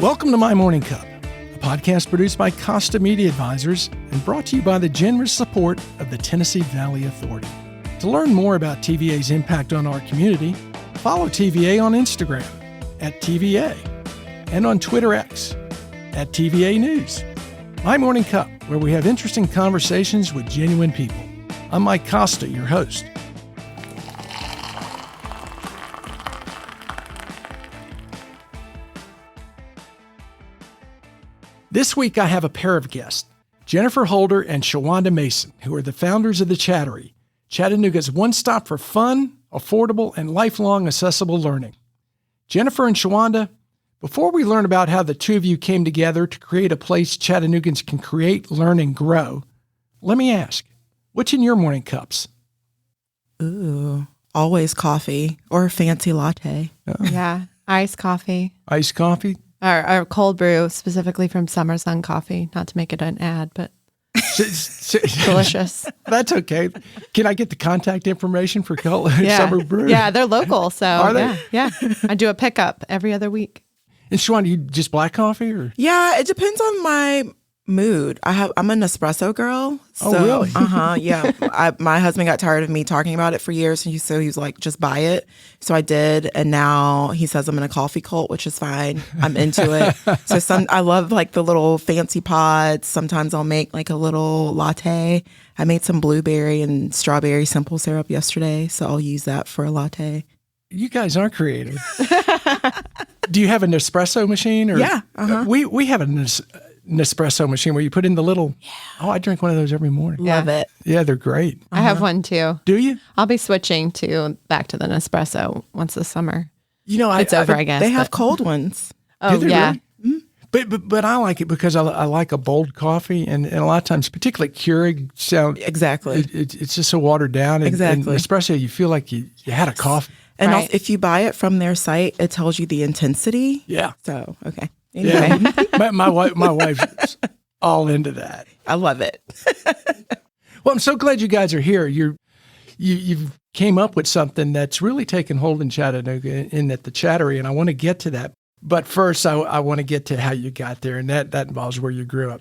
Welcome to My Morning Cup, a podcast produced by Costa Media Advisors and brought to you by the generous support of the Tennessee Valley Authority. To learn more about TVA's impact on our community, follow TVA on Instagram at TVA and on Twitter X at TVA News. My Morning Cup, where we have interesting conversations with genuine people. I'm Mike Costa, your host. This week, I have a pair of guests, Jennifer Holder and Shawanda Mason, who are the founders of the Chattery, Chattanooga's one-stop for fun, affordable, and lifelong accessible learning. Jennifer and Shawanda, before we learn about how the two of you came together to create a place Chattanoogans can create, learn, and grow, let me ask, what's in your morning cups? Ooh, always coffee or a fancy latte. Yeah, iced coffee. Iced coffee? Or cold brew, specifically from Summer Sun Coffee. Not to make it an ad, but delicious. That's okay. Can I get the contact information for Summer Brew? Yeah, they're local, so Are they? Yeah. I do a pickup every other week. And Shawanda, you just black coffee or? Yeah, it depends on my mood. I'm an espresso girl. So, Oh, really? Yeah. My husband got tired of me talking about it for years, and so he was like, just buy it. So I did, and now he says I'm in a coffee cult, which is fine. I'm into it. So I love like the little fancy pods. Sometimes I'll make like a little latte. I made some blueberry and strawberry simple syrup yesterday, so I'll use that for a latte. You guys are creative. Do you have an espresso machine? Or, Yeah. We have an Nespresso machine where you put in the little, I drink one of those every morning. Love it. Yeah, they're great. I have one too. Do you? I'll be switching back to the Nespresso once this summer. You know, It's over, I guess. They have cold ones. Oh, Do they yeah. really? But I like it because I like a bold coffee, and a lot of times, particularly Keurig, Exactly. it's just so watered down. And Exactly. espresso, you feel like you had a coffee. And Right. also, if you buy it from their site, it tells you the intensity. Yeah, So, okay. Anyway, yeah. my wife's all into that. I love it. Well, I'm so glad you guys are here. You've came up with something that's really taken hold in Chattanooga at the Chattery, and I want to get to that. But first, I want to get to how you got there, and that involves where you grew up.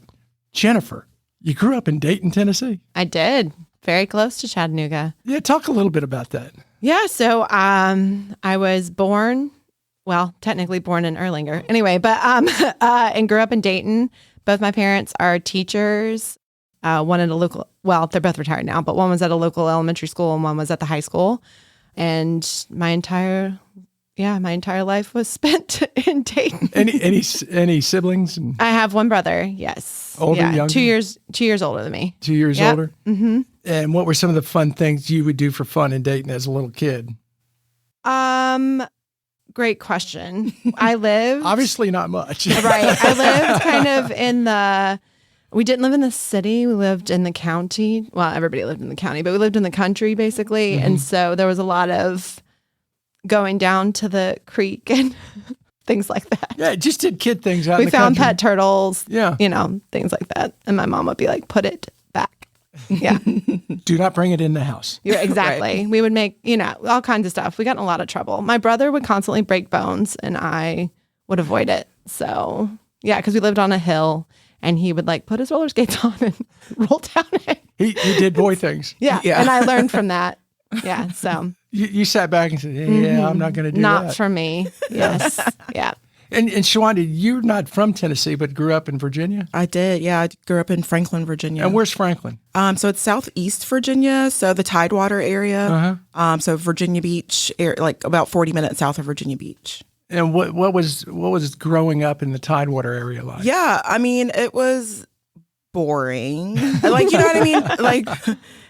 Jennifer, you grew up in Dayton, Tennessee. I did. Very close to Chattanooga. Yeah, talk a little bit about that. Yeah, so I was technically born in Erlanger. Anyway, but and grew up in Dayton. Both my parents are teachers. One at a local, they're both retired now, but one was at a local elementary school and one was at the high school. And my entire life was spent in Dayton. Any siblings? I have one brother. Yes. Older, yeah, younger? 2 years older than me. 2 years Yep. older? Mm-hmm. And what were some of the fun things you would do for fun in Dayton as a little kid? Great question. I lived Obviously not much. right. I lived kind of we didn't live in the city. We lived in the county. Well, everybody lived in the county, but we lived in the country basically. Mm-hmm. And so there was a lot of going down to the creek and things like that. Yeah, just did kid things out in We the found country. pet turtles, Yeah. Things like that. And my mom would be like, put it back. Yeah, Do not bring it in the house. you're exactly. We would make, all kinds of stuff. We got in a lot of trouble. My brother would constantly break bones and I would avoid it. So yeah, because we lived on a hill and he would like put his roller skates on and roll down it. He did boy things. Yeah. Yeah. And I learned from that. Yeah. So You sat back and said, yeah, I'm not going to do not that. for me. Yes. Yeah. And Shawanda, you're not from Tennessee, but grew up in Virginia? I did. Yeah. I grew up in Franklin, Virginia. And where's Franklin? So it's southeast Virginia. So the Tidewater area. So Virginia Beach, like about 40 minutes south of Virginia Beach. And what was growing up in the Tidewater area like? Yeah. I mean, it was boring. Like, you know what I mean?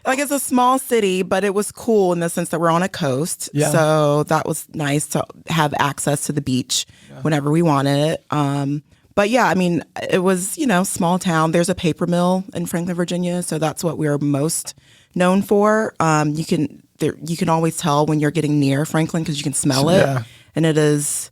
Like it's a small city, but it was cool in the sense that we're on a coast. Yeah. So that was nice to have access to the beach whenever we wanted it. But yeah, I mean, it was, small town. There's a paper mill in Franklin, Virginia. So that's what we're most known for. You can always tell when you're getting near Franklin because you can smell it. Yeah. And it is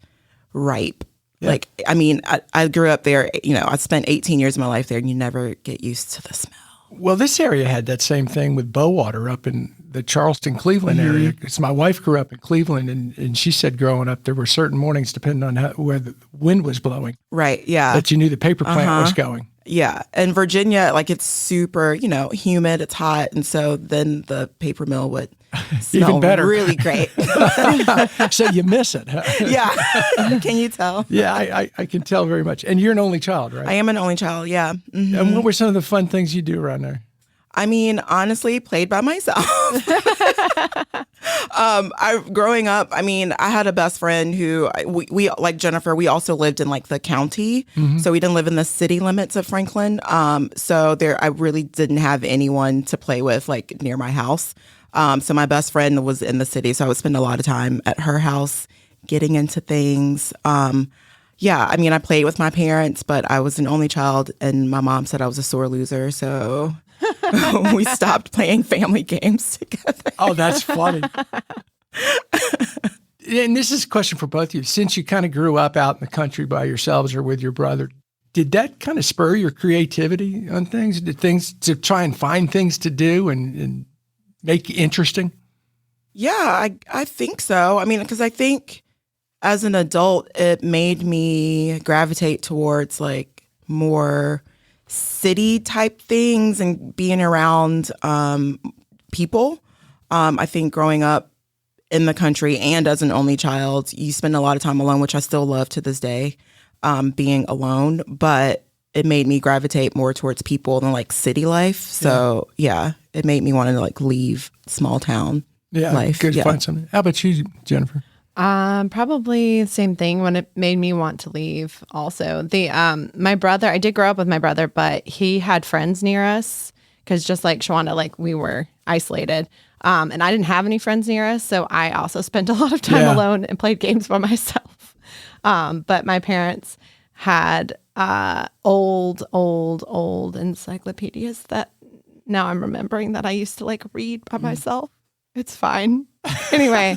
ripe. Yeah. Like, I mean, I grew up there, I spent 18 years of my life there and you never get used to the smell. Well, this area had that same thing with Bowater up in the Charleston, Cleveland area. Because my wife grew up in Cleveland, and she said growing up there were certain mornings, depending on where the wind was blowing, Right. Yeah. that you knew the paper plant was going. Yeah. And Virginia, like it's super, humid, it's hot. And so then the paper mill would smell Even better. really great. So you miss it. Huh? Yeah. Can you tell? Yeah, I can tell very much. And you're an only child, right? I am an only child. Yeah. Mhm. And what were some of the fun things you do around there? I mean, honestly, played by myself. Growing up, I had a best friend who we like Jennifer. We also lived in like the county, so we didn't live in the city limits of Franklin. So I really didn't have anyone to play with like near my house. So my best friend was in the city, so I would spend a lot of time at her house, getting into things. I played with my parents, but I was an only child, and my mom said I was a sore loser, so. We stopped playing family games together. Oh, that's funny. And this is a question for both of you. Since you kind of grew up out in the country by yourselves or with your brother, did that kind of spur your creativity on things? Did things to try and find things to do and make it interesting? Yeah, I think so. Because I think as an adult, it made me gravitate towards like more city type things and being around people. I think growing up in the country and as an only child, you spend a lot of time alone, which I still love to this day, being alone. But it made me gravitate more towards people than like city life. So it made me want to like leave small town life. Good to find something. How about you, Jennifer? Probably the same thing when it made me want to leave also. My brother, I did grow up with my brother, but he had friends near us because just like Shawanda, like we were isolated. And I didn't have any friends near us. So I also spent a lot of time alone and played games by myself. But my parents had old encyclopedias that now I'm remembering that I used to like read by myself. It's fine. Anyway,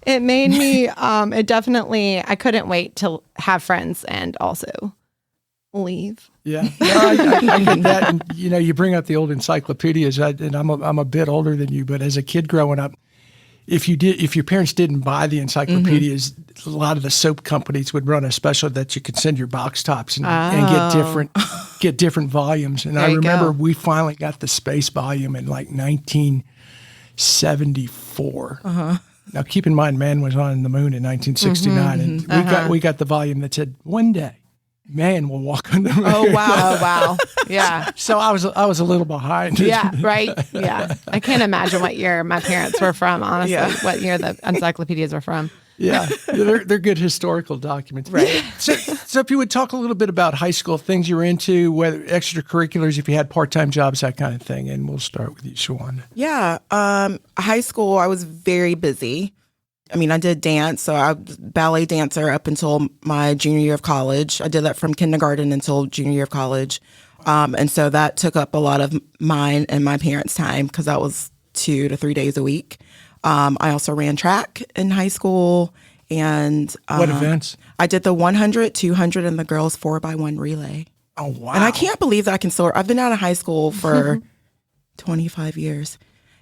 it made me, I couldn't wait to have friends and also leave. Yeah, I get that. And, you bring up the old encyclopedias, and I'm a bit older than you, but as a kid growing up, if your parents didn't buy the encyclopedias, a lot of the soap companies would run a special that you could send your box tops and get different volumes. And I remember we finally got the space volume in like 1974. Now, keep in mind, man was on the moon in 1969, and we got the volume that said, "One day, man will walk on the moon." Oh wow, yeah. So I was a little behind. Yeah, right. Yeah, I can't imagine what year my parents were from. Honestly, what year the encyclopedias were from. Yeah, they're good historical documents. Right. So if you would talk a little bit about high school, things you were into, whether extracurriculars, if you had part-time jobs, that kind of thing, and we'll start with you, Shawanda. Yeah. High school, I was very busy. I did dance, so I was a ballet dancer up until my junior year of college. I did that from kindergarten until junior year of college. And so that took up a lot of mine and my parents' time because that was 2 to 3 days a week. I also ran track in high school. And what events? I did the 100, 200, and the girls 4x1 relay. Oh, wow. And I can't believe that I can still, I've been out of high school for 25 years.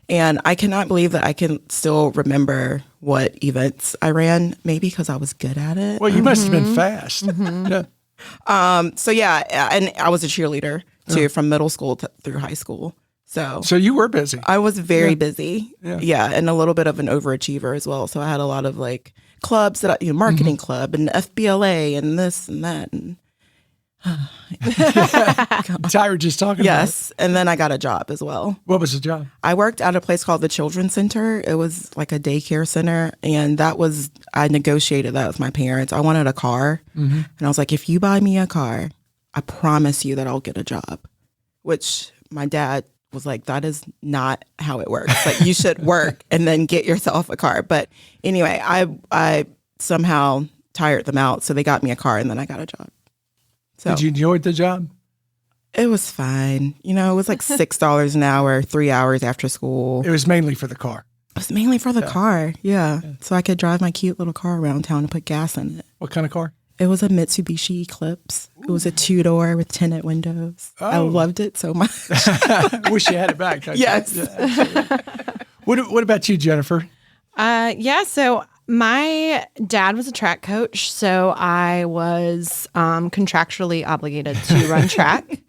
And I cannot believe that I can still remember what events I ran, maybe because I was good at it. Well, you must have been fast. Yeah. And I was a cheerleader too from middle school through high school. So you were busy. I was very busy. Yeah. And a little bit of an overachiever as well. So I had a lot of like clubs that marketing club and FBLA and this and that. And Tyra just talking about it. Yes. And then I got a job as well. What was the job? I worked at a place called the Children's Center. It was like a daycare center. And I negotiated that with my parents. I wanted a car. And I was like, if you buy me a car, I promise you that I'll get a job. Which my dad was like, that is not how it works. Like, you should work and then get yourself a car. But anyway, I somehow tired them out. So they got me a car and then I got a job. So did you enjoy the job? It was fine. It was like $6 an hour, 3 hours after school. It was mainly for the car. It was mainly for the car. Yeah. So I could drive my cute little car around town and put gas in it. What kind of car? It was a Mitsubishi Eclipse. It was a 2-door with tinted windows. Oh. I loved it so much. Wish you had it back. Yes. Yeah, what about you, Jennifer? So my dad was a track coach, so I was contractually obligated to run track.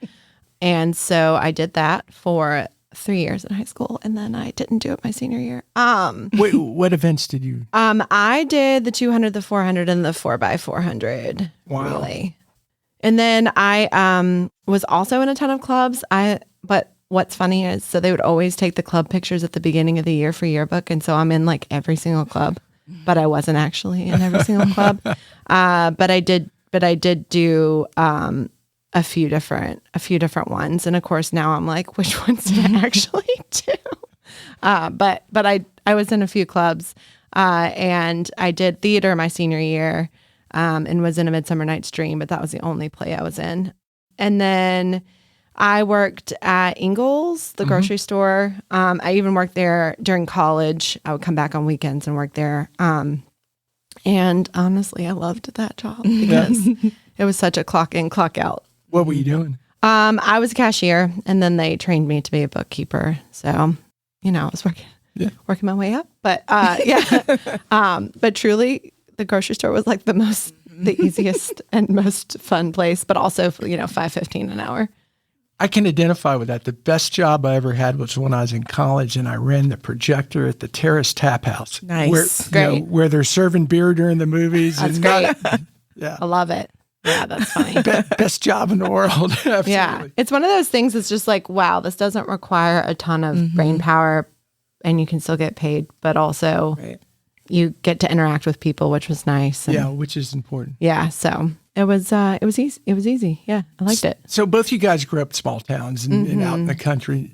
And so I did that for 3 years in high school, and then I didn't do it my senior year. Wait, what events did you? I did the 200, the 400, and the 4x400 relay. And then I was also in a ton of clubs. But what's funny is, so they would always take the club pictures at the beginning of the year for yearbook, and so I'm in like every single club, but I wasn't actually in every single club. But I did do a few different ones, and of course now I'm like, which ones did I actually do? But I was in a few clubs, and I did theater my senior year, and was in A Midsummer Night's Dream, but that was the only play I was in. And then I worked at Ingles, the grocery store. I even worked there during college. I would come back on weekends and work there. And honestly, I loved that job because it was such a clock in, clock out. What were you doing? I was a cashier, and then they trained me to be a bookkeeper. So, I was working my way up. But but truly, the grocery store was like the easiest and most fun place. But also, $5.15 an hour. I can identify with that. The best job I ever had was when I was in college, and I ran the projector at the Terrace Tap House. Nice, great. Where they're serving beer during the movies. That's great. Yeah, I love it. Yeah, that's funny. Best job in the world. Absolutely. Yeah, it's one of those things that's just like, wow, this doesn't require a ton of brain power, and you can still get paid, but also you get to interact with people, which was nice. And, which is important. Yeah, so it was easy. It was easy. Yeah, I liked it. So both you guys grew up small towns and out in the country.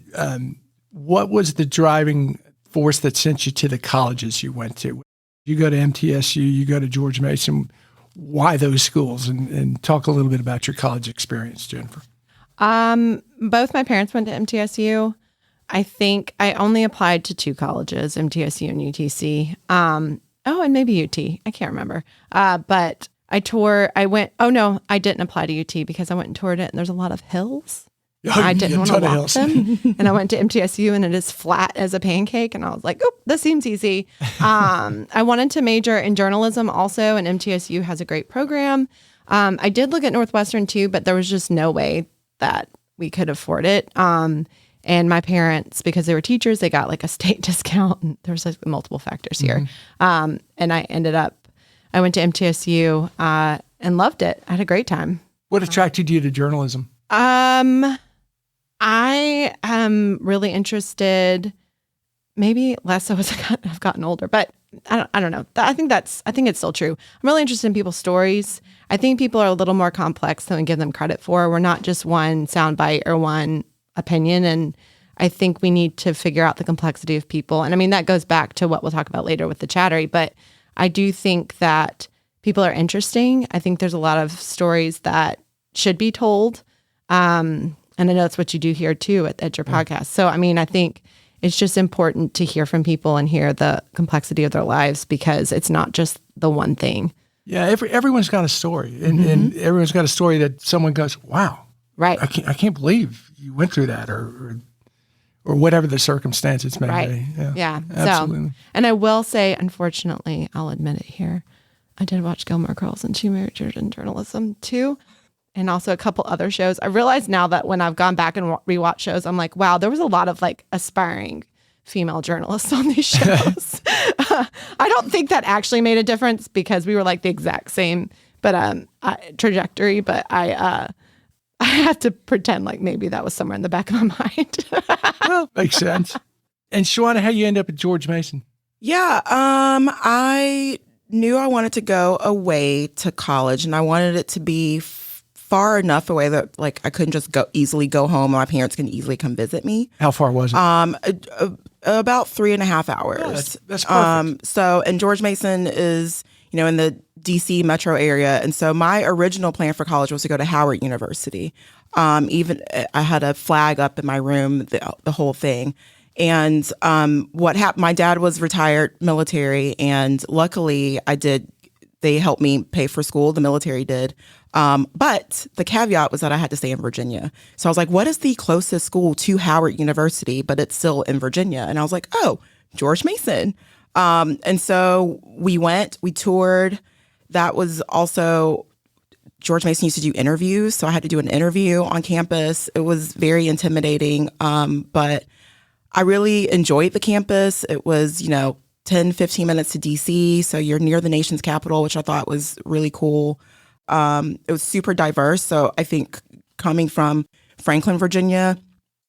What was the driving force that sent you to the colleges you went to? You go to MTSU, you go to George Mason. Why those schools? And talk a little bit about your college experience, Jennifer. Both my parents went to MTSU. I think I only applied to 2 colleges, MTSU and UTC. And maybe UT. I can't remember. But I didn't apply to UT because I went and toured it, and there's a lot of hills. I didn't want to walk them. And I went to MTSU, and it is flat as a pancake. And I was like, oh, this seems easy. I wanted to major in journalism also, and MTSU has a great program. I did look at Northwestern too, but there was just no way that we could afford it. And my parents, because they were teachers, they got like a state discount. And there's like multiple factors here. And I went to MTSU and loved it. I had a great time. What attracted you to journalism? I am really interested, maybe less so as I've gotten older, but I don't know. I think it's still true. I'm really interested in people's stories. I think people are a little more complex than we give them credit for. We're not just one soundbite or one opinion. And I think we need to figure out the complexity of people. And I mean, that goes back to what we'll talk about later with the Chattery, but I do think that people are interesting. I think there's a lot of stories that should be told. And I know that's what you do here too at your podcast. So, I mean, I think it's just important to hear from people and hear the complexity of their lives because it's not just the one thing. Yeah, everyone's got a story, and everyone's got a story that someone goes, "Wow, right? I can't believe you went through that," or whatever the circumstances may be. Yeah, absolutely. So, and I will say, unfortunately, I'll admit it here, I did watch Gilmore Girls and She Majored in Journalism too. And also a couple other shows. I realize now that when I've gone back and rewatch shows, I'm like, wow, there was a lot of like aspiring female journalists on these shows. I don't think that actually made a difference because we were like the exact same trajectory. But I have to pretend like maybe that was somewhere in the back of my mind. Well, makes sense. And Shawanda, how you end up at George Mason? Yeah, I knew I wanted to go away to college, and I wanted it to be far enough away that like I couldn't just easily go home. My parents can easily come visit me. How far was it? About 3.5 hours. Oh, that's perfect. So, and George Mason is, in the DC metro area. And so my original plan for college was to go to Howard University. Even I had a flag up in my room, the whole thing. And what happened, my dad was retired military, and luckily they helped me pay for school. The military did. But the caveat was that I had to stay in Virginia. So I was like, what is the closest school to Howard University, but it's still in Virginia? And I was like, oh, George Mason. And so we toured. That was also, George Mason used to do interviews. So I had to do an interview on campus. It was very intimidating. But I really enjoyed the campus. It was, 10, 15 minutes to DC. So you're near the nation's capital, which I thought was really cool. It was super diverse. So I think coming from Franklin, Virginia,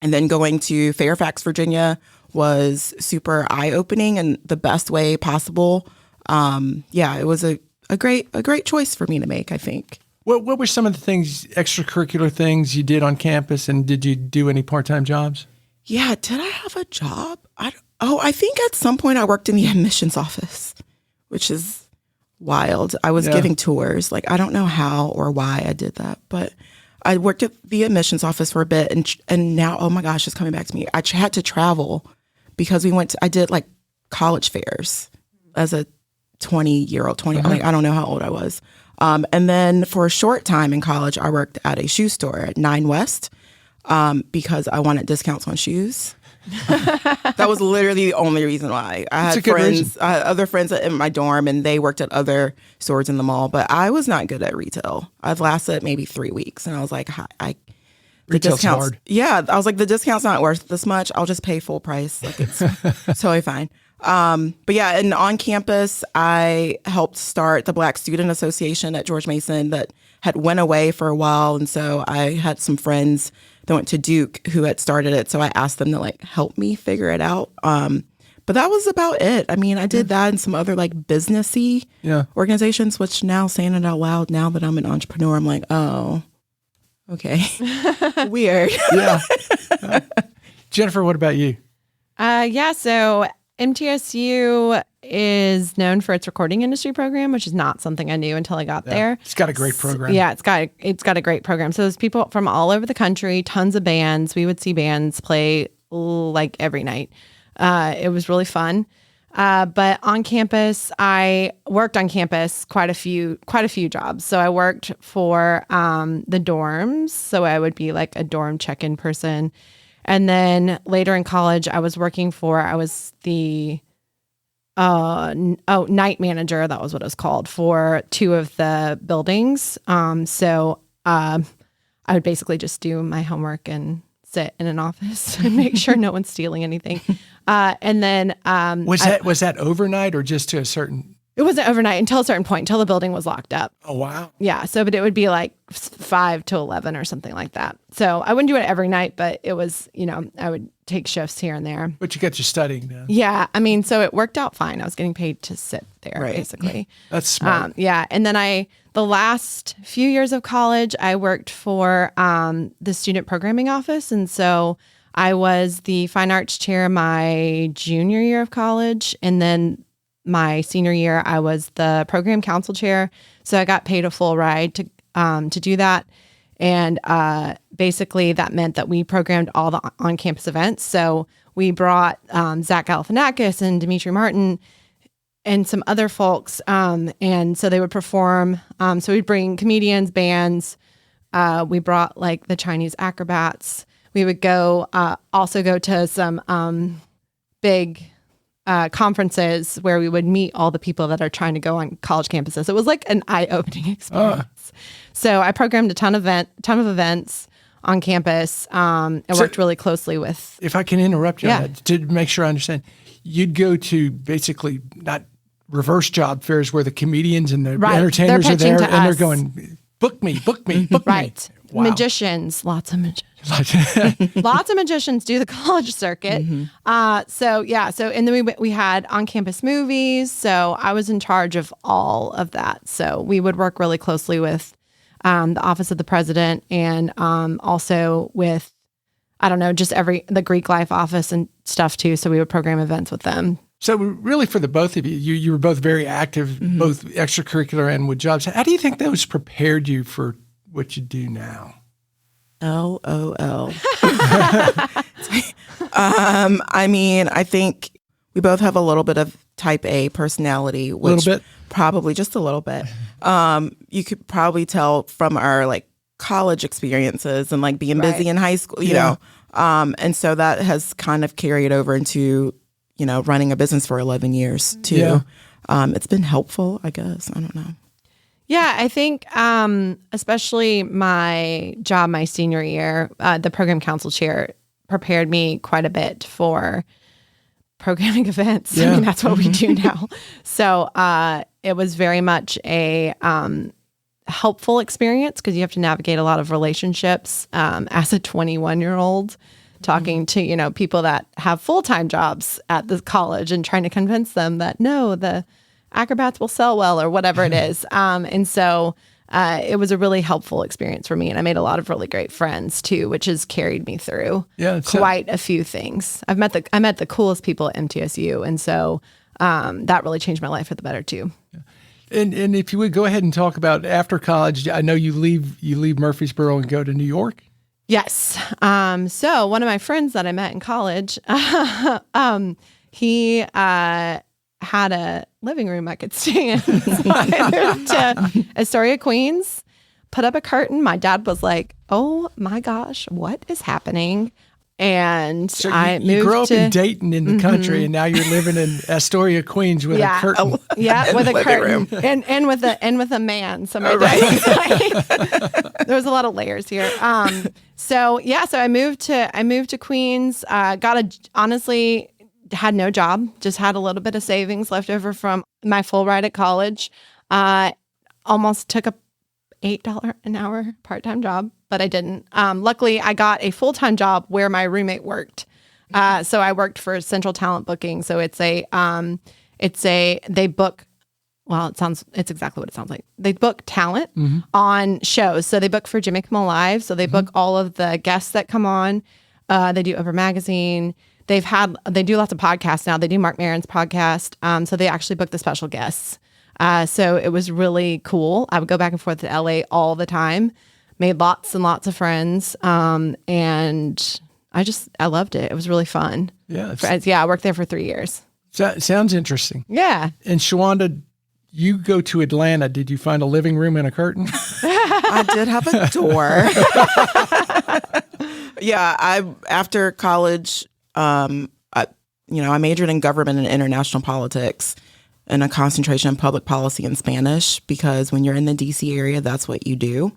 and then going to Fairfax, Virginia was super eye-opening in the best way possible. It was a great choice for me to make, I think. What were some of the extracurricular things you did on campus, and did you do any part-time jobs? Yeah, did I have a job? I think at some point I worked in the admissions office, which is wild. I was giving tours. Like, I don't know how or why I did that, but I worked at the admissions office for a bit, and now, oh my gosh, it's coming back to me. I had to travel because I did like college fairs as a 20-year-old, I don't know how old I was. And then for a short time in college, I worked at a shoe store at 9 West because I wanted discounts on shoes. That was literally the only reason why. I had other friends in my dorm, and they worked at other stores in the mall, but I was not good at retail. I've lasted maybe 3 weeks, and I was like, the Retail's discounts. Hard. Yeah, I was like, the discount's not worth this much. I'll just pay full price. Like, it's totally fine. But yeah, and on campus, I helped start the Black Student Association at George Mason that had went away for a while, and so I had some friends that went to Duke who had started it, so I asked them to like help me figure it out. But that was about it. I mean, I did that and some other like businessy organizations, which now saying it out loud, now that I'm an entrepreneur, I'm like, oh, okay, weird. Yeah. Jennifer, what about you? So MTSU is known for its recording industry program, which is not something I knew until I got there. It's got a great program. Yeah, it's got a great program. So there's people from all over the country, tons of bands. We would see bands play like every night. It was really fun. But on campus, I worked on campus quite a few jobs. So I worked for the dorms. So I would be like a dorm check-in person. And then later in college, I was the night manager. That was what it was called for 2 of the buildings. So I would basically just do my homework and sit in an office and make sure no one's stealing anything. And then was that overnight or just to a certain? It wasn't overnight until a certain point, until the building was locked up. Oh, wow. Yeah. So, but it would be like 5 to 11 or something like that. So I wouldn't do it every night, but it was, I would take shifts here and there. But you got your studying done. Yeah. I mean, so it worked out fine. I was getting paid to sit there, basically. That's smart. Yeah. And then the last few years of college, I worked for the student programming office. And so I was the fine arts chair my junior year of college. And then my senior year, I was the program council chair. So I got paid a full ride to do that. And basically that meant that we programmed all the on-campus events. So we brought Zach Galifianakis and Dimitri Martin and some other folks. And so they would perform. So we'd bring comedians, bands. We brought like the Chinese acrobats. We would also go to some big conferences where we would meet all the people that are trying to go on college campuses. It was like an eye-opening experience. So I programmed a ton of events on campus. I worked really closely with. If I can interrupt you on that, to make sure I understand, you'd go to basically not reverse job fairs where the comedians and the entertainers are there and they're going, book me. Right. Wow. Magicians, lots of magicians. Lots of magicians do the college circuit. Mm-hmm. And then we had on-campus movies. So I was in charge of all of that. So we would work really closely with the Office of the President and also with, just the Greek Life office and stuff too. So we would program events with them. So really for the both of you, you were both very active, both extracurricular and with jobs. How do you think those prepared you for what you do now? LOL. I mean, I think we both have a little bit of type A personality, which Probably just a little bit. You could probably tell from our like college experiences and like being busy in high school, you know. And so that has kind of carried over into, you know, running a business for 11 years too. Yeah. It's been helpful, I guess. I don't know. Yeah, I think especially my job my senior year, the program council chair prepared me quite a bit for programming events. Yeah. I mean, that's what we do now. So it was very much a helpful experience because you have to navigate a lot of relationships as a 21-year-old, talking to, you know, people that have full-time jobs at the college and trying to convince them that, no, the acrobats will sell well or whatever it is. And so it was a really helpful experience for me. And I made a lot of really great friends too, which has carried me through quite a few things. I met the coolest people at MTSU. And so that really changed my life for the better too. And if you would go ahead and talk about after college, I know you leave Murfreesboro and go to New York. Yes. So one of my friends that I met in college, he had a living room I could stay in. So I moved to Astoria, Queens, put up a curtain. My dad was like, "Oh my gosh, what is happening?" And So I moved you grew up to in Dayton in the country, and now you're living in Astoria, Queens with a curtain. with a curtain and with a man. So my dad was like, there was a lot of layers here. So I moved to Queens. Honestly, had no job. Just had a little bit of savings left over from my full ride at college. Almost took a $8 an hour part-time job, but I didn't. Luckily, I got a full-time job where my roommate worked. So I worked for Central Talent Booking. So it's they book. Well, it's exactly what it sounds like. They book talent on shows. So they book for Jimmy Kimmel Live. So they book all of the guests that come on. They do Oprah Magazine. They do lots of podcasts now. They do Mark Maron's podcast. So they actually book the special guests. So it was really cool. I would go back and forth to LA all the time, made lots and lots of friends. And I loved it. It was really fun. Yeah. I worked there for 3 years. Sounds interesting. Yeah. And Shawanda, you go to Atlanta. Did you find a living room and a curtain? I did have a door. After college, I majored in government and international politics and a concentration in public policy and Spanish because when you're in the DC area, that's what you do.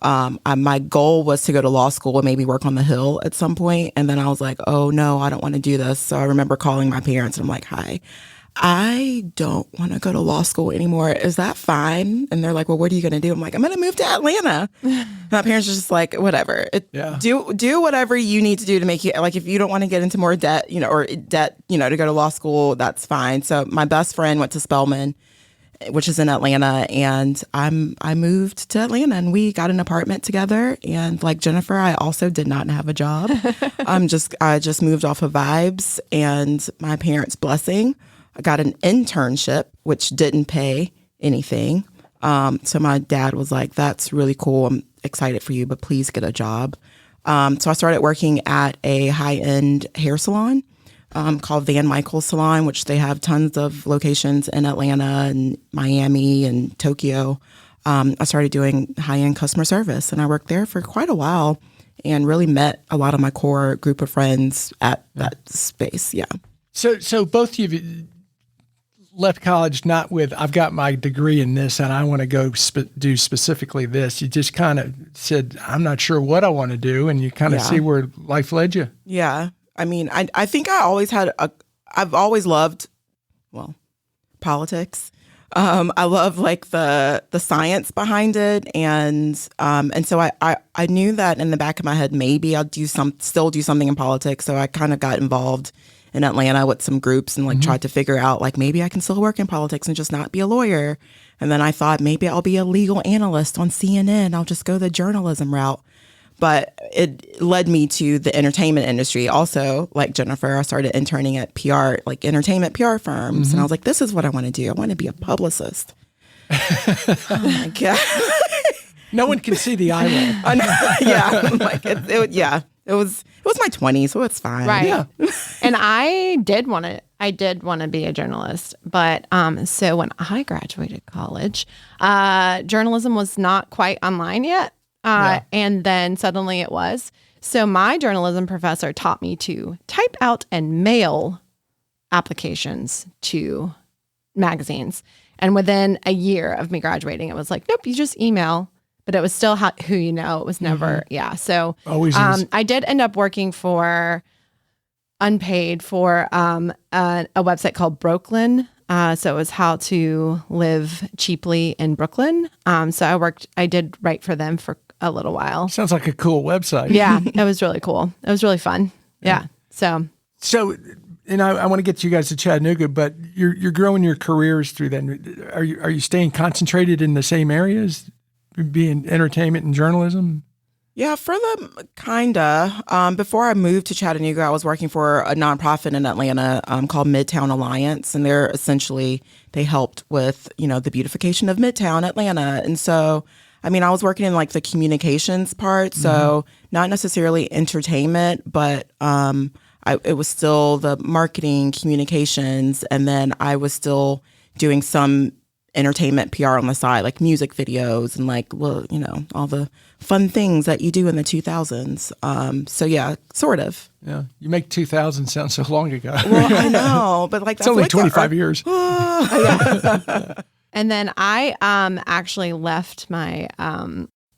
My goal was to go to law school and maybe work on the Hill at some point. And then I was like, oh no, I don't want to do this. So I remember calling my parents and I'm like, hi, I don't want to go to law school anymore. Is that fine? And they're like, well, what are you going to do? I'm like, I'm going to move to Atlanta. My parents are just like, whatever. Do whatever you need to do to make you, like, if you don't want to get into more debt, to go to law school, that's fine. So my best friend went to Spelman, which is in Atlanta, and I moved to Atlanta and we got an apartment together. And like Jennifer, I also did not have a job. I just moved off of Vibes and my parents' blessing. I got an internship, which didn't pay anything. So my dad was like, that's really cool. I'm excited for you, but please get a job. So I started working at a high-end hair salon called Van Michael Salon, which they have tons of locations in Atlanta and Miami and Tokyo. I started doing high-end customer service, and I worked there for quite a while and really met a lot of my core group of friends at that space. Yeah. So both of you left college not with, I've got my degree in this and I want to go do specifically this. You just kind of said, I'm not sure what I want to do. And you kind of see where life led you. Yeah. I mean, I think I've always loved, politics. I love like the science behind it. And so I knew that in the back of my head, maybe I'll still do something in politics. So I kind of got involved in Atlanta with some groups and tried to figure out maybe I can still work in politics and just not be a lawyer. And then I thought maybe I'll be a legal analyst on CNN. I'll just go the journalism route. But it led me to the entertainment industry. Also, like Jennifer, I started interning at PR, entertainment PR firms. And I was like, this is what I want to do. I want to be a publicist. Oh my God. No one can see the eye roll. Yeah. It was my 20s, so it's fine. Right. Yeah. And I did want to I did want to be a journalist, but so when I graduated college, journalism was not quite online yet, and then suddenly it was. So my journalism professor taught me to type out and mail applications to magazines, and within a year of me graduating, it was like, nope, you just email. But it was still who you know. It was never, So always is. I did end up working for unpaid for a website called Brooklyn. So it was how to live cheaply in Brooklyn. So I did write for them for a little while. Sounds like a cool website. Yeah, it was really cool. It was really fun. Yeah. So, and I want to get you guys to Chattanooga, but you're growing your careers through that. Are you staying concentrated in the same areas, being entertainment and journalism? Yeah, for the kinda. Before I moved to Chattanooga, I was working for a nonprofit in Atlanta called Midtown Alliance, and they helped with the beautification of Midtown Atlanta. And so, I was working in like the communications part, so not necessarily entertainment, but it was still the marketing, communications, and then I was still doing some entertainment PR on the side, like music videos and like, all the fun things that you do in the 2000s. So yeah, sort of. Yeah. You make 2000 sound so long ago. Well, I know, but like, it's only like 25 years. And then I actually left my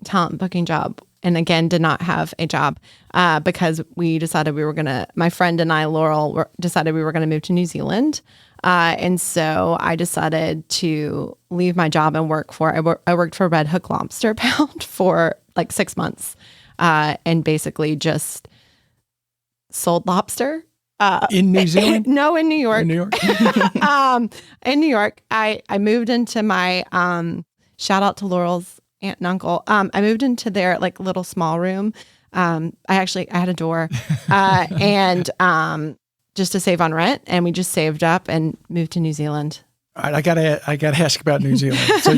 talent booking job, and again, did not have a job because we decided my friend and I, Laurel, decided we were going to move to New Zealand. And so I decided to leave my job and I worked for Red Hook Lobster Pound for like 6 months, and basically just sold lobster. In New Zealand? No, in New York. In New York? In New York, I moved into my, shout out to Laurel's aunt and uncle. I moved into their like little small room. I had a door, and just to save on rent, and we just saved up and moved to New Zealand. All right, I gotta ask about New Zealand. So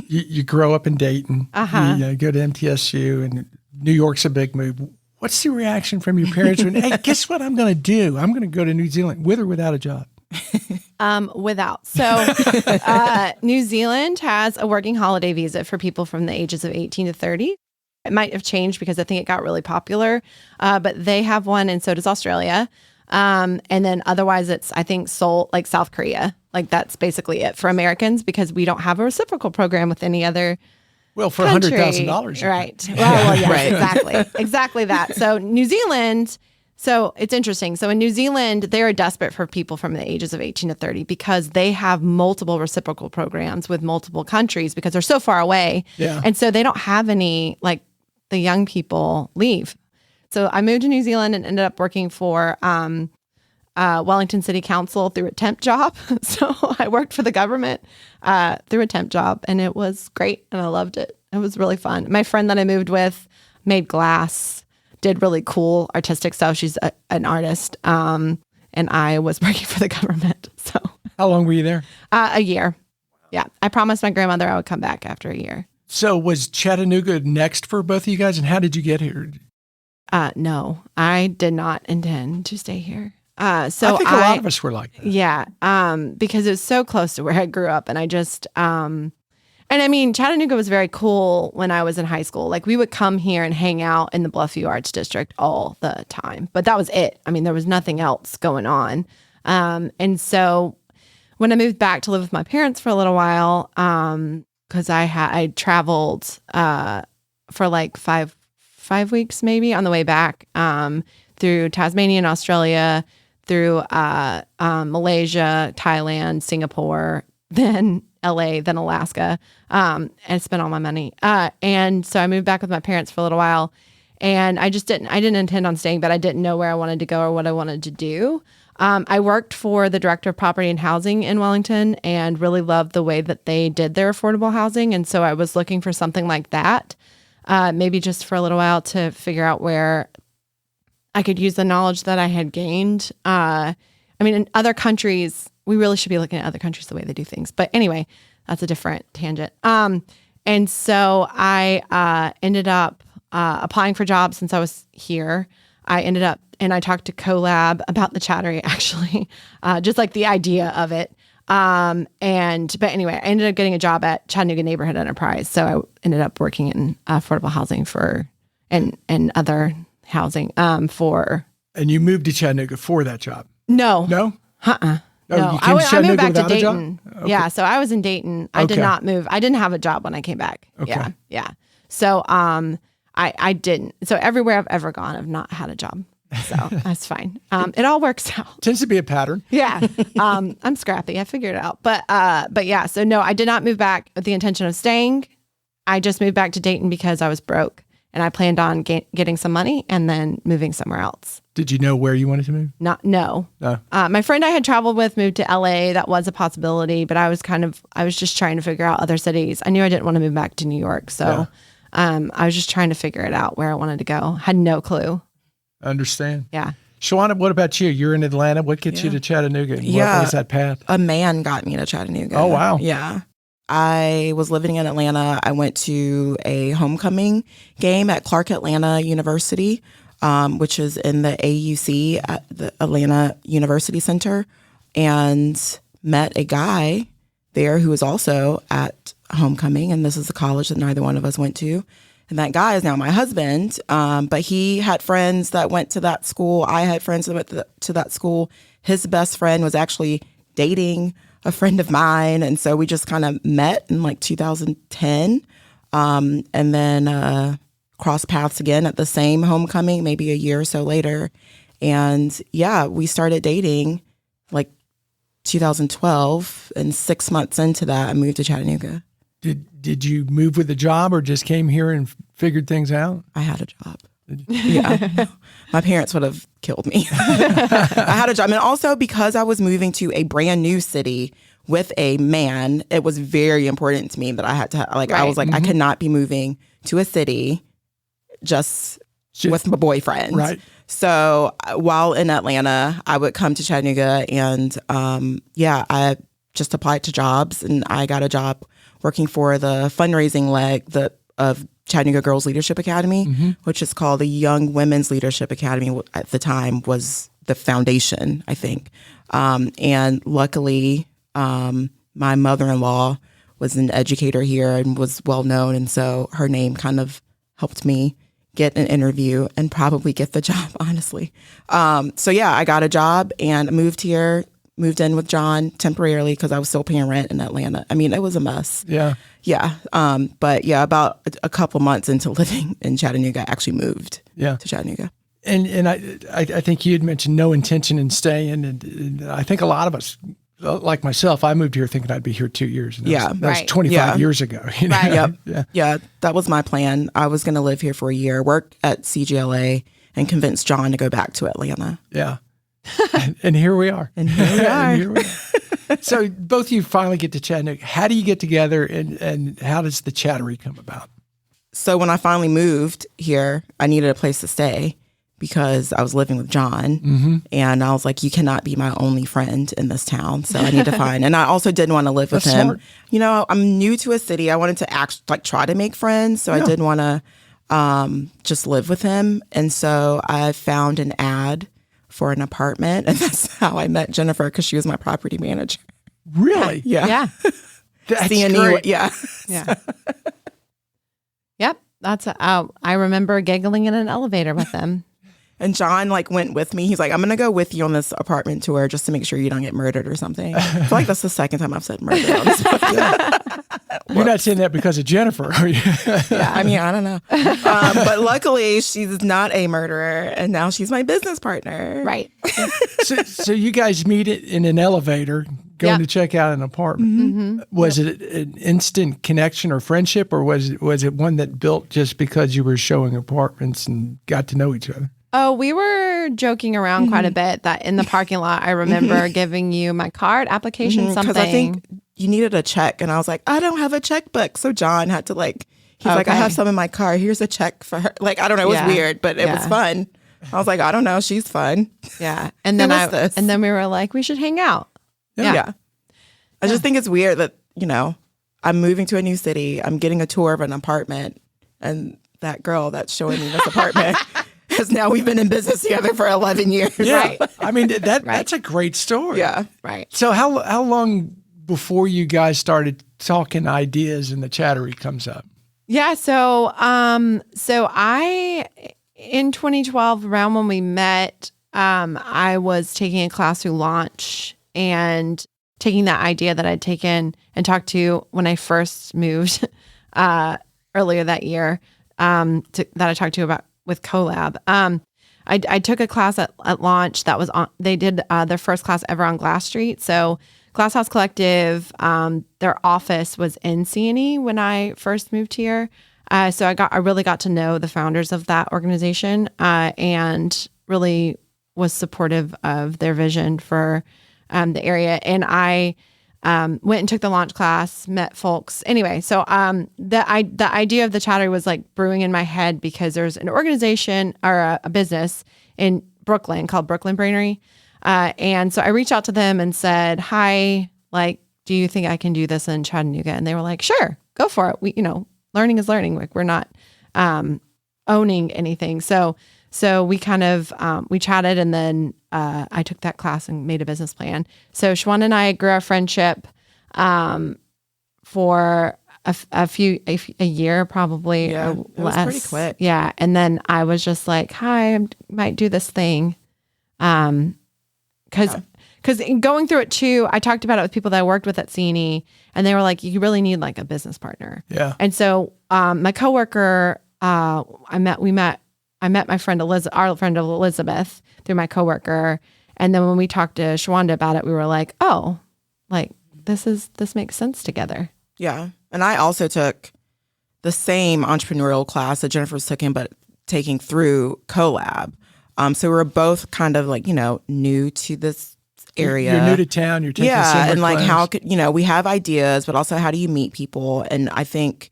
you grow up in Dayton, you go to MTSU, and New York's a big move. What's the reaction from your parents when, hey, guess what I'm going to do? I'm going to go to New Zealand with or without a job? Without. So New Zealand has a working holiday visa for people from the ages of 18 to 30. It might have changed because I think it got really popular, but they have one, and so does Australia. And then otherwise it's, I think, Seoul, like South Korea. Like that's basically it for Americans because we don't have a reciprocal program with any other Well, for country. $100,000. Right. Well, yes, Right. exactly. Exactly that. So New Zealand, so it's interesting. So in New Zealand, they're desperate for people from the ages of 18 to 30 because they have multiple reciprocal programs with multiple countries because they're so far away. Yeah. And so they don't have any, like the young people leave. So I moved to New Zealand and ended up working for Wellington City Council through a temp job. So I worked for the government through a temp job, and it was great, and I loved it. It was really fun. My friend that I moved with made glass, did really cool artistic stuff. She's an artist, and I was working for the government. So How long were you there? a year. Yeah, I promised my grandmother I would come back after a year. So was Chattanooga next for both of you guys, and how did you get here? No, I did not intend to stay here. So I think a lot of us were like that. Yeah, because it was so close to where I grew up, and I just, and I mean, Chattanooga was very cool when I was in high school. Like we would come here and hang out in the Bluffview Arts District all the time, but that was it. I mean, there was nothing else going on. And so when I moved back to live with my parents for a little while, because I traveled for like five weeks maybe on the way back, through Tasmania and Australia, through Malaysia, Thailand, Singapore, then LA, then Alaska, and spent all my money. And so I moved back with my parents for a little while, and I didn't intend on staying, but I didn't know where I wanted to go or what I wanted to do. I worked for the Director of Property and Housing in Wellington and really loved the way that they did their affordable housing. And so I was looking for something like that, maybe just for a little while to figure out where I could use the knowledge that I had gained. I mean, in other countries, we really should be looking at other countries the way they do things. But anyway, that's a different tangent. And so I ended up applying for jobs since I was here. I ended up and I talked to Collab about the Chattery, actually, just like the idea of it. But anyway, I ended up getting a job at Chattanooga Neighborhood Enterprise. So I ended up working in affordable housing and other housing for. And you moved to Chattanooga for that job? No. No? No. You came to I moved back to without a job? Dayton. Okay. Yeah. So I was in Dayton. I did not move. I didn't have a job when I came back. Okay. Yeah. So, I didn't. So everywhere I've ever gone, I've not had a job. So that's fine. It all works out. Tends to be a pattern. Yeah. I'm scrappy. I figured it out. But yeah, so no, I did not move back with the intention of staying. I just moved back to Dayton because I was broke and I planned on getting some money and then moving somewhere else. Did you know where you wanted to move? No. My friend I had traveled with moved to LA. That was a possibility, but I was just trying to figure out other cities. I knew I didn't want to move back to New York. So, I was just trying to figure it out where I wanted to go. Had no clue. Understand. Yeah. Shawanda, what about you? You're in Atlanta. What gets you to Chattanooga? What was that path? A man got me to Chattanooga. Oh, wow. Yeah. I was living in Atlanta. I went to a homecoming game at Clark Atlanta University, which is in the AUC at the Atlanta University Center, and met a guy there who was also at homecoming. And this is a college that neither one of us went to. And that guy is now my husband. But he had friends that went to that school. I had friends that went to that school. His best friend was actually dating a friend of mine. And so we just kind of met in like 2010 and then crossed paths again at the same homecoming, maybe a year or so later. And yeah, we started dating like 2012. And 6 months into that, I moved to Chattanooga. Did you move with a job or just came here and figured things out? I had a job. Yeah. My parents would have killed me. I had a job. And also because I was moving to a brand new city with a man, it was very important to me that I had to, I was like, I could not be moving to a city just with my boyfriend. Right. So while in Atlanta, I would come to Chattanooga and I just applied to jobs and I got a job working for the fundraising leg of Chattanooga Girls Leadership Academy, which is called the Young Women's Leadership Academy. At the time was the foundation, I think. And luckily, my mother-in-law was an educator here and was well known. And so her name kind of helped me get an interview and probably get the job, honestly. So yeah, I got a job and moved here. Moved in with John temporarily because I was still paying rent in Atlanta. I mean, it was a mess. Yeah. Yeah. But yeah, about a couple months into living in Chattanooga, I actually moved to Chattanooga. And I think you had mentioned no intention in staying. And I think a lot of us, like myself, I moved here thinking I'd be here 2 years. And that was 25 years ago. You know? Right. Yeah, that was my plan. I was going to live here for a year, work at CGLA, and convince John to go back to Atlanta. Yeah. And here we are. And here we are. So both of you finally get to Chattanooga. How do you get together and how does the Chattery come about? So when I finally moved here, I needed a place to stay because I was living with John. And I was like, you cannot be my only friend in this town. So I need to find, and I also didn't want to live with him. Smart. You know, I'm new to a city. I wanted to try to make friends. So I didn't want to just live with him. And so I found an ad for an apartment. And that's how I met Jennifer because she was my property manager. Really? Yeah. That's C&E, great. yeah. Yep. That's I remember giggling in an elevator with them. And John went with me. He's like, I'm going to go with you on this apartment tour just to make sure you don't get murdered or something. I feel like that's the second time I've said murder on this podcast. You're not saying that because of Jennifer, are you? Yeah, I mean, I don't know. But luckily, she's not a murderer, and now she's my business partner. Right. So you guys meet in an elevator going to check out an apartment. Was it an instant connection or friendship, or was it one that built just because you were showing apartments and got to know each other? Oh, we were joking around quite a bit that in the parking lot, I remember giving you my card application, something. Because I think you needed a check, and I was like, I don't have a checkbook. So John had to he's like, I have some in my car. Here's a check for her. I don't know. It was weird, but it was fun. I was like, I don't know. She's fun. Yeah. And then and then we were like, we should hang out. Yeah. I just think it's weird that, I'm moving to a new city. I'm getting a tour of an apartment, and that girl that's showing me this apartment because now we've been in business together for 11 years. Yeah. Right. I mean, that's a great story. Yeah. Right. So how long before you guys started talking ideas and the Chattery comes up? Yeah. So I, in 2012, around when we met, I was taking a class through Launch and taking that idea that I'd taken and talked to when I first moved earlier that year, that I talked to about with Collab. I took a class at Launch that was on, they did their first class ever on Glass Street. So Glass House Collective, their office was in C&E when I first moved here. So I really got to know the founders of that organization, and really was supportive of their vision for the area. And I went and took the Launch class, met folks. Anyway, so the idea of the Chattery was like brewing in my head because there's an organization or a business in Brooklyn called Brooklyn Brainery. And so I reached out to them and said, hi, like, do you think I can do this in Chattanooga? And they were like, sure, go for it. We, learning is learning. Like, we're not owning anything. So we kind of, we chatted, and then I took that class and made a business plan. So Shawanda and I grew our friendship for a year probably. Yeah, or it was less. pretty quick. Yeah. And then I was just like, hi, I might do this thing. Because going through it too, I talked about it with people that I worked with at C&E, and they were like, you really need like a business partner. Yeah. And so my coworker, I met my friend our friend Elizabeth through my coworker. And then when we talked to Shawanda about it, we were like, oh, like this makes sense together. Yeah. And I also took the same entrepreneurial class that Jennifer was taking through Collab. So we were both kind of like, new to this area. You're new to town. You're taking similar and like class. how could, we have ideas, but also how do you meet people? And I think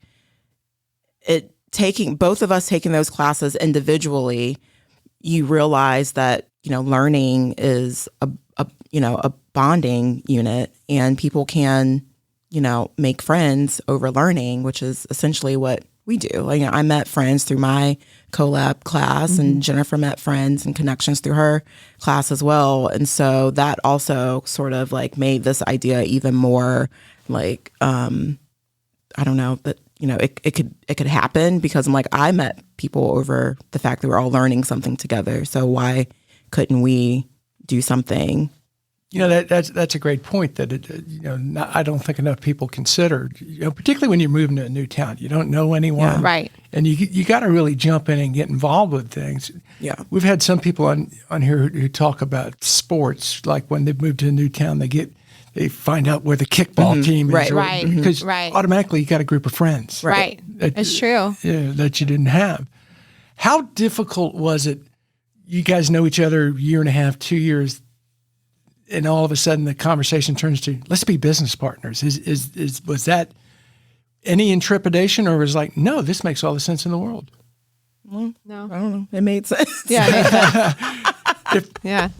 both of us taking those classes individually, you realize that, learning is a bonding unit, and people can, make friends over learning, which is essentially what we do. Like, I met friends through my Collab class, and Jennifer met friends and connections through her class as well. And so that also sort of like made this idea even more like, I don't know, that, it could happen, because I'm like, I met people over the fact that we're all learning something together. So why couldn't we do something? That's a great point that I don't think enough people consider, particularly when you're moving to a new town. You don't know anyone. Yeah. Right. And you got to really jump in and get involved with things. Yeah. We've had some people on here who talk about sports, like when they move to a new town, they find out where the kickball team is. Right. Because Right. automatically you got a group of friends. Right. It's true. Yeah, that you didn't have. How difficult was it? You guys know each other a year and a half, 2 years, and all of a sudden the conversation turns to, let's be business partners. Was that any intrepidation, or was it like, no, this makes all the sense in the world? No, No. I don't know. It made sense. Yeah. Yeah.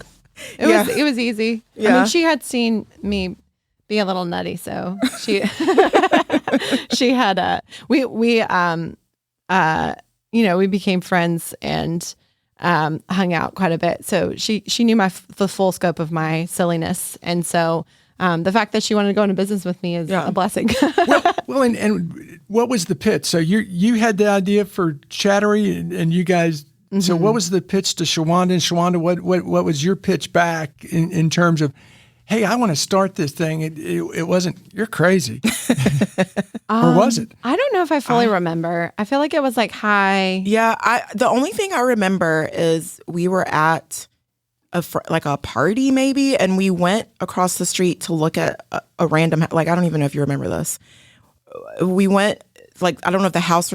It was easy. Yeah. I mean, she had seen me be a little nutty, so she she had we became friends and hung out quite a bit. So she knew the full scope of my silliness, and so the fact that she wanted to go into business with me is a blessing. well, and what was the pitch? So you had the idea for Chattery, and you guys. So what was the pitch to Shawanda? And Shawanda, what was your pitch back in terms of, hey, I want to start this thing? It wasn't, you're crazy. Or was it? I don't know if I fully remember. I feel like it was like high. Yeah. The only thing I remember is we were at a party maybe, and we went across the street to look at a random, like, I don't even know if you remember this. We went, like, I don't know if the house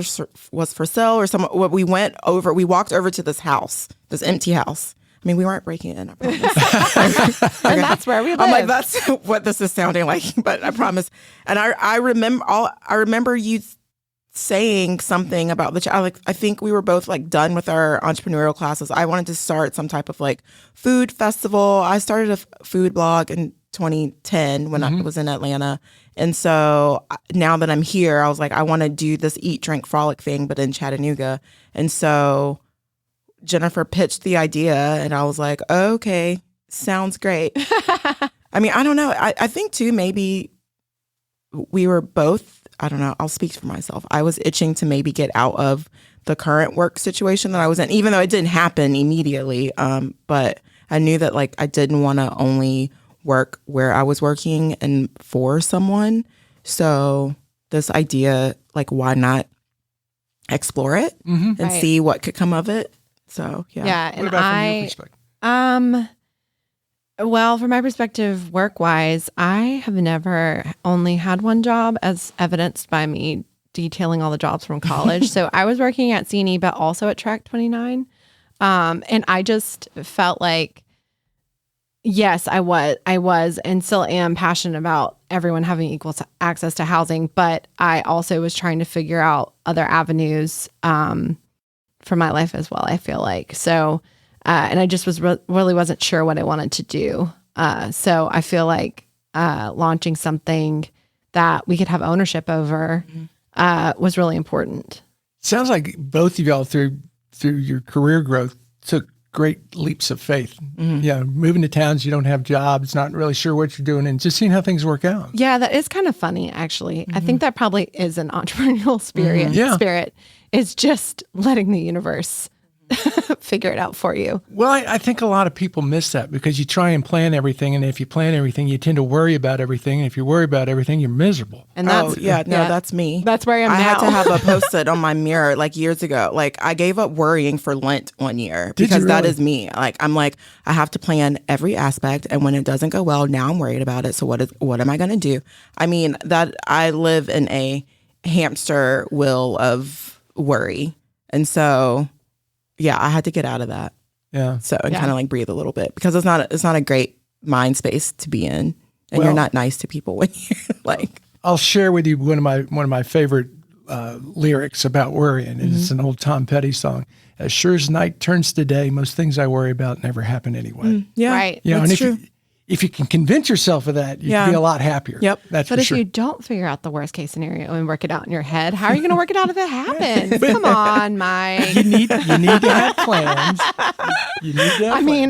was for sale or we walked over to this house, this empty house. I mean, we weren't breaking in, I promise. And that's where we live. I'm like, that's what this is sounding like, but I promise. And I remember you saying something about I think we were both like done with our entrepreneurial classes. I wanted to start some type of like food festival. I started a food blog in 2010 when I was in Atlanta. And so now that I'm here, I was like, I want to do this eat, drink, frolic thing, but in Chattanooga. And so Jennifer pitched the idea, and I was like, okay, sounds great. I mean, I don't know. I think too, maybe we were both, I don't know, I'll speak for myself. I was itching to maybe get out of the current work situation that I was in, even though it didn't happen immediately. But I knew that like I didn't want to only work where I was working and for someone. So this idea, like, why not explore it and see what could come of it? So yeah. Yeah. What And about from your perspective? Well, from my perspective, work-wise, I have never only had one job, as evidenced by me detailing all the jobs from college. So I was working at C&E, but also at Track 29. And I just felt like, yes, I was and still am passionate about everyone having equal access to housing. But I also was trying to figure out other avenues for my life as well, I feel like. So, and I just was really wasn't sure what I wanted to do. So I feel like launching something that we could have ownership over was really important. Sounds like both of y'all through your career growth took great leaps of faith. Yeah, moving to towns you don't have jobs, not really sure what you're doing, and just seeing how things work out. Yeah, that is kind of funny, actually. I think that probably is an entrepreneurial spirit. Yeah. Spirit is just letting the universe figure it out for you. Well, I think a lot of people miss that because you try and plan everything, and if you plan everything, you tend to worry about everything, and if you worry about everything, you're miserable. And that's that's me. That's where I am now. I had to have a post-it on my mirror like years ago. Like I gave up worrying for Lent one year because that is me. Like I'm like, I have to plan every aspect, and when it doesn't go well, now I'm worried about it. So what am I going to do? I mean, that I live in a hamster wheel of worry, and so yeah, I had to get out of that. Yeah. So and kind of like breathe a little bit because it's not a great mind space to be in, and you're not nice to people when you're like. I'll share with you one of my favorite lyrics about worrying. It's an old Tom Petty song. As sure as night turns to day, most things I worry about never happen anyway. Yeah, right. You know, that's and true. if you can convince yourself of that, you can be a lot happier. Yep. That's But for if sure. you don't figure out the worst case scenario and work it out in your head, how are you going to work it out if it happens? Come on, Mike. You need to have plans. You need to have I mean,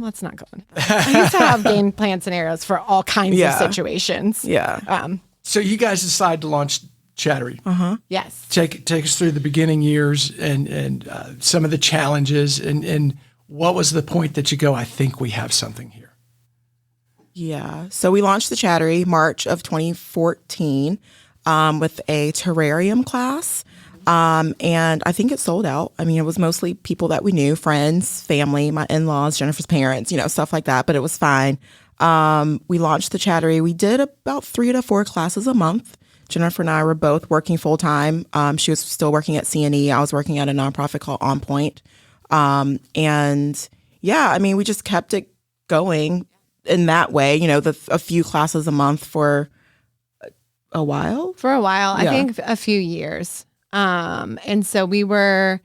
let's not go into that. I used to have game plan scenarios for all kinds of situations. Yeah. So you guys decide to launch Chattery. Yes. Take us through the beginning years and some of the challenges and what was the point that you go, I think we have something here? Yeah. So we launched the Chattery March of 2014 with a terrarium class. And I think it sold out. I mean, it was mostly people that we knew, friends, family, my in-laws, Jennifer's parents, stuff like that, but it was fine. We launched the Chattery. We did about 3 to 4 classes a month. Jennifer and I were both working full time. She was still working at C&E. I was working at a nonprofit called On Point. And yeah, I mean, we just kept it going in that way, a few classes a month for a while. For a while, I think a few years. And so we were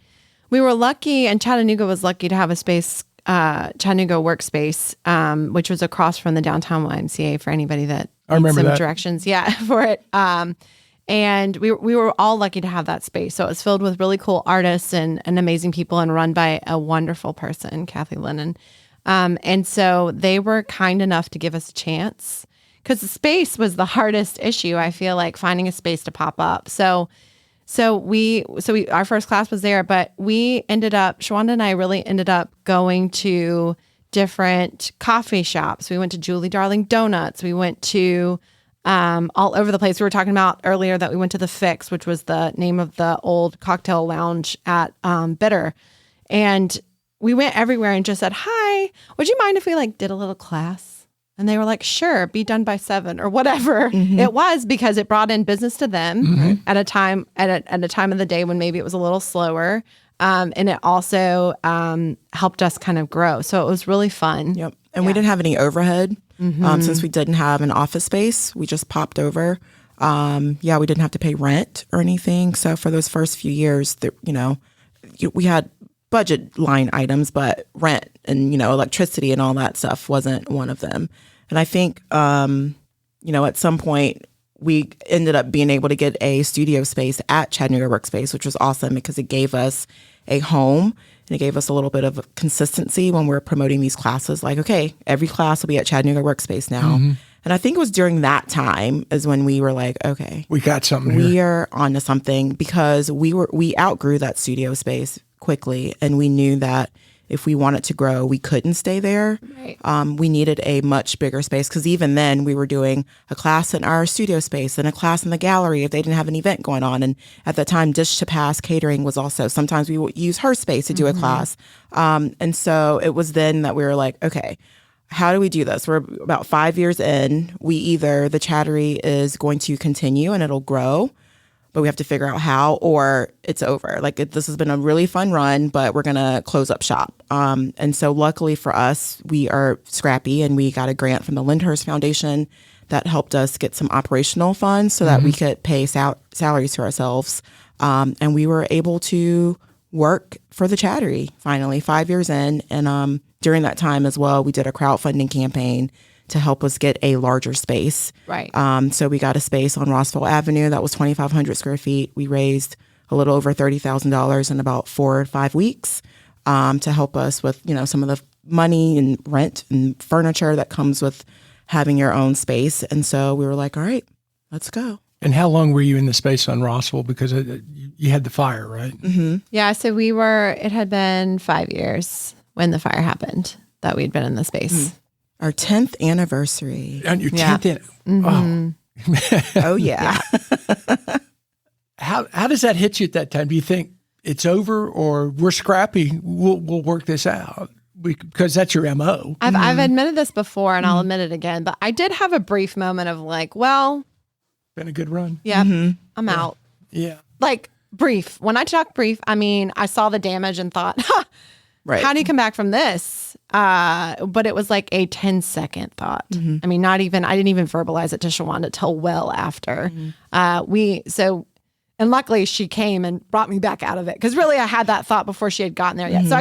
lucky, and Chattanooga was lucky to have a space, Chattanooga Workspace, which was across from the downtown YMCA for anybody that needs some directions. Yeah, for it. And we were all lucky to have that space. So it was filled with really cool artists and amazing people and run by a wonderful person, Kathy Lennon. And so they were kind enough to give us a chance because the space was the hardest issue. I feel like finding a space to pop up. So our first class was there, but Shawanda and I really ended up going to different coffee shops. We went to Julie Darling Donuts. We went to all over the place. We were talking about earlier that we went to the Fix, which was the name of the old cocktail lounge at Bitter. And we went everywhere and just said, hi, would you mind if we did a little class? And they were like, sure, be done by 7 or whatever it was, because it brought in business to them at a time of the day when maybe it was a little slower. And it also helped us kind of grow. So it was really fun. Yep. And we didn't have any overhead since we didn't have an office space. We just popped over. We didn't have to pay rent or anything. So for those first few years, we had budget line items, but rent and, electricity and all that stuff wasn't one of them. And I think, at some point we ended up being able to get a studio space at Chattanooga Workspace, which was awesome because it gave us a home, and it gave us a little bit of consistency when we're promoting these classes. Like, okay, every class will be at Chattanooga Workspace now. And I think it was during that time is when we were like, okay, We got something we here. are onto something, because we outgrew that studio space quickly, and we knew that if we wanted to grow, we couldn't stay there. Right. We needed a much bigger space, because even then we were doing a class in our studio space and a class in the gallery if they didn't have an event going on. And at the time, Dish to Pass Catering was also, sometimes we would use her space to do a class. And so it was then that we were like, okay, how do we do this? We're about 5 years in. The Chattery is going to continue and it'll grow, but we have to figure out how, or it's over. Like, this has been a really fun run, but we're going to close up shop. And so luckily for us, we are scrappy, and we got a grant from the Lyndhurst Foundation that helped us get some operational funds so that we could pay salaries to ourselves. And we were able to work for the Chattery finally 5 years in. And during that time as well, we did a crowdfunding campaign to help us get a larger space. Right. So we got a space on Rossville Avenue that was 2,500 square feet. We raised a little over $30,000 in about 4 or 5 weeks to help us with, some of the money and rent and furniture that comes with having your own space. And so we were like, all right, let's go. And how long were you in the space on Rossville? Because you had the fire, right? Yeah. So it had been 5 years when the fire happened that we'd been in the space. Our 10th anniversary. On your 10th Oh, yeah. How does that hit you at that time? Do you think it's over, or we're scrappy, we'll work this out? Because that's your MO. I've admitted this before, and I'll admit it again, but I did have a brief moment of like, well, Been a good run. yeah, I'm out. Yeah. Like, brief. When I talk brief, I mean, I saw the damage and thought, Right. how do you come back from this? But it was like a 10-second thought. I mean, I didn't even verbalize it to Shawanda till well after. And luckily she came and brought me back out of it. Because really I had that thought before she had gotten there yet. So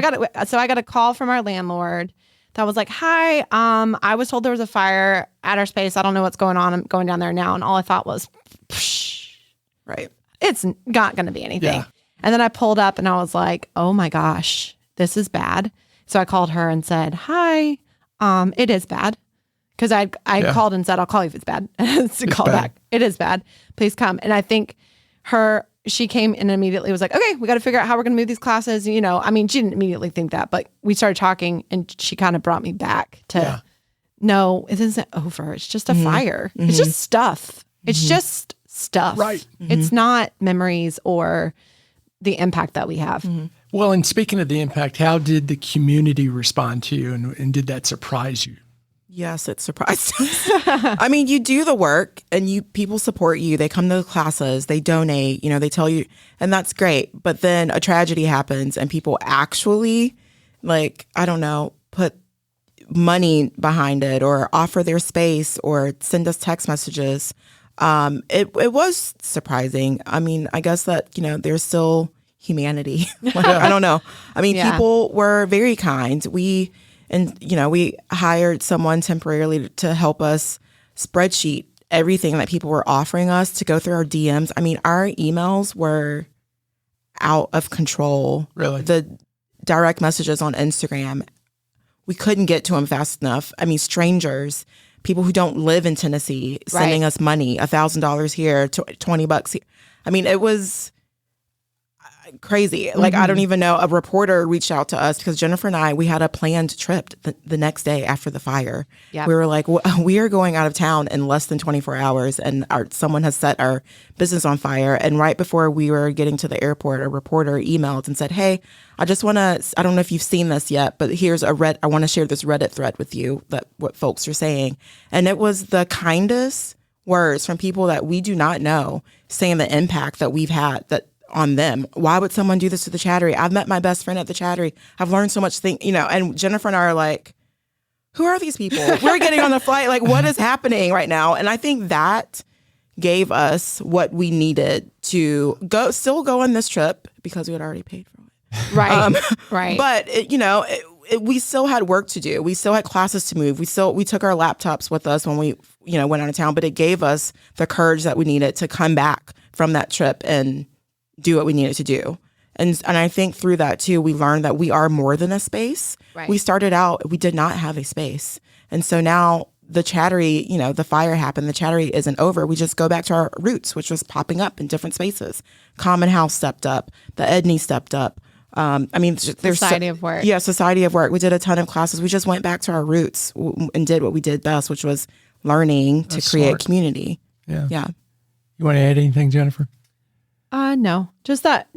I got a call from our landlord that was like, hi, I was told there was a fire at our space. I don't know what's going on. I'm going down there now. And all I thought was, psh, Right. it's not going to be anything. Yeah. And then I pulled up and I was like, oh my gosh, this is bad. So I called her and said, hi, it is bad. Because I called and said, I'll call you if it's bad. Call bad. back. It is bad. Please come. And I think she came and immediately was like, okay, we got to figure out how we're going to move these classes. She didn't immediately think that, but we started talking and she kind of brought me back to, no, it isn't over. It's just a fire. It's just stuff. It's just stuff. Right. It's not memories or the impact that we have. Well, and speaking of the impact, how did the community respond to you, and did that surprise you? Yes, it surprised us. I mean, you do the work and people support you. They come to the classes, they donate, they tell you, and that's great. But then a tragedy happens and people actually, put money behind it or offer their space or send us text messages. It was surprising. I mean, I guess that, there's still humanity. I don't know. I mean, people were very kind. We hired someone temporarily to help us spreadsheet everything that people were offering us to go through our DMs. I mean, our emails were out of control. Really? The direct messages on Instagram, we couldn't get to them fast enough. I mean, strangers, people who don't live in Tennessee, sending us money, $1,000 here, $20 here. I mean, it was crazy. Like, I don't even know. A reporter reached out to us because Jennifer and I, we had a planned trip the next day after the fire. Yep. We were like, we are going out of town in less than 24 hours and someone has set our business on fire. And right before we were getting to the airport, a reporter emailed and said, hey, I don't know if you've seen this yet, but here's I want to share this Reddit thread with you, what folks are saying. And it was the kindest words from people that we do not know, saying the impact that we've had on them. Why would someone do this to the Chattery? I've met my best friend at the Chattery. I've learned so much and Jennifer and I are like, who are these people? We're getting on the flight. Like, what is happening right now? And I think that gave us what we needed to still go on this trip because we had already paid for it. Right. Right. But we still had work to do. We still had classes to move. We took our laptops with us when we, went out of town, but it gave us the courage that we needed to come back from that trip and do what we needed to do. And I think through that too, we learned that we are more than a space. Right. We started out, we did not have a space. And so now the Chattery, the fire happened, the Chattery isn't over. We just go back to our roots, which was popping up in different spaces. Common House stepped up. The Edney stepped up. There's Society of Work. Yeah, Society of Work. We did a ton of classes. We just went back to our roots and did what we did best, which was learning to create smart. community. Yeah. Yeah. You want to add anything, Jennifer? No, that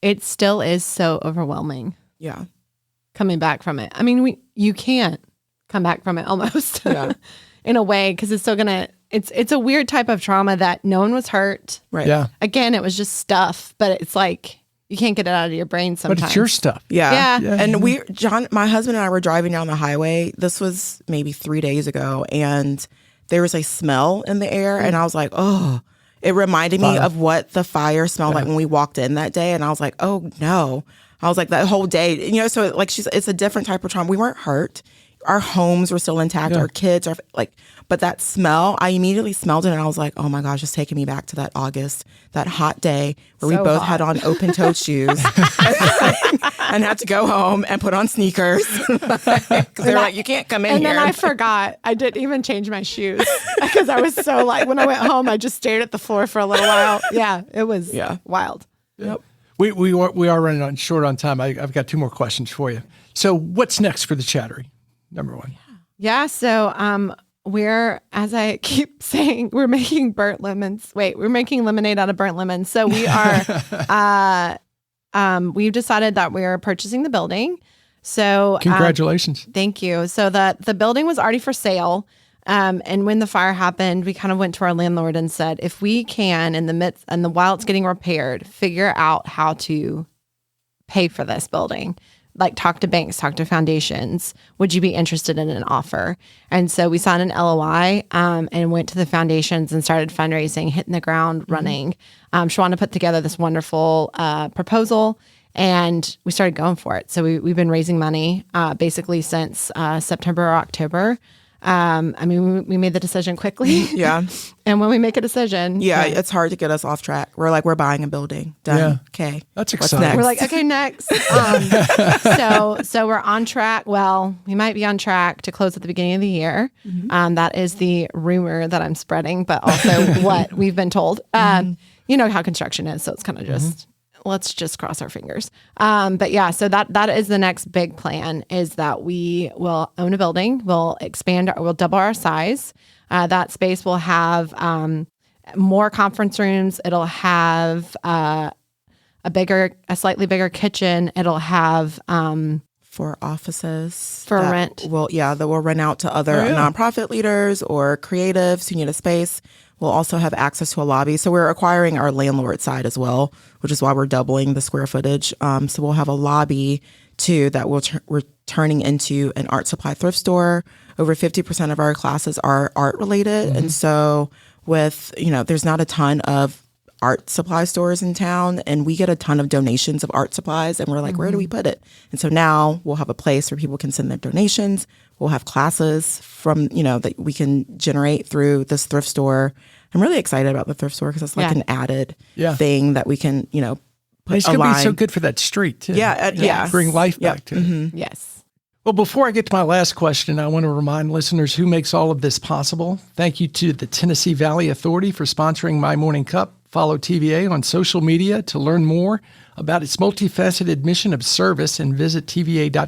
it still is so overwhelming Yeah. coming back from it. I mean, you can't come back from it almost in a way, because it's still it's a weird type of trauma that no one was hurt. Right. Yeah. Again, it was just stuff, but it's like you can't get it out of your brain sometimes. But it's your stuff. Yeah. Yeah. And my husband and I were driving down the highway. This was maybe 3 days ago. And there was a smell in the air. And I was like, oh, it reminded me of what the fire smelled like when we walked in that day. And I was like, oh no. I was like, that whole day, so like it's a different type of trauma. We weren't hurt. Our homes were still intact. Yeah. Our kids are but that smell, I immediately smelled it and I was like, oh my gosh, it's taking me back to that August, that hot day where we both had on open-toed shoes and had to go home and put on sneakers. Because they were like, you can't come in and here. then I forgot. I didn't even change my shoes because I was so when I went home, I just stared at the floor for a little while. Yeah, it was wild. Yep. We are running short on time. I've got 2 more questions for you. So what's next for the Chattery? Number 1. Yeah. So we're, as I keep saying, we're making burnt lemons. We're making lemonade out of burnt lemons. So we are, we've decided that we're purchasing the building. So Congratulations. Thank you. So the building was already for sale. And when the fire happened, we kind of went to our landlord and said, if we can, in the midst and while it's getting repaired, figure out how to pay for this building. Like talk to banks, talk to foundations. Would you be interested in an offer? And so we signed an LOI and went to the foundations and started fundraising, hitting the ground running. Shawanda put together this wonderful proposal and we started going for it. So we've been raising money basically since September or October. We made the decision quickly. Yeah. And when we make a decision. It's hard to get us off track. We're buying a building. Done. Yeah. Okay. That's What's exciting. next? We're like, okay, next. So we're on track. Well, we might be on track to close at the beginning of the year. That is the rumor that I'm spreading, but also what we've been told. You know how construction is. So it's kind of just, let's just cross our fingers. But yeah, so that is the next big plan, is that we will own a building. We'll expand, we'll double our size. That space will have more conference rooms. It'll have a slightly bigger kitchen. It'll have for offices for rent. That will rent out to other nonprofit leaders or creatives who need a space. We'll also have access to a lobby. So we're acquiring our landlord side as well, which is why we're doubling the square footage. So we'll have a lobby too that we're turning into an art supply thrift store. Over 50% of our classes are art related. And so there's not a ton of art supply stores in town, and we get a ton of donations of art supplies, and we're like, where do we put it? And so now we'll have a place where people can send their donations. We'll have classes from, that we can generate through this thrift store. I'm really excited about the thrift store because it's like an added thing that we can, put It's going to be so good for that street too. Yeah. Bring life back to it. Yes. Well, before I get to my last question, I want to remind listeners who makes all of this possible. Thank you to the Tennessee Valley Authority for sponsoring My Morning Cup. Follow TVA on social media to learn more about its multifaceted mission of service, and visit TVA.com/do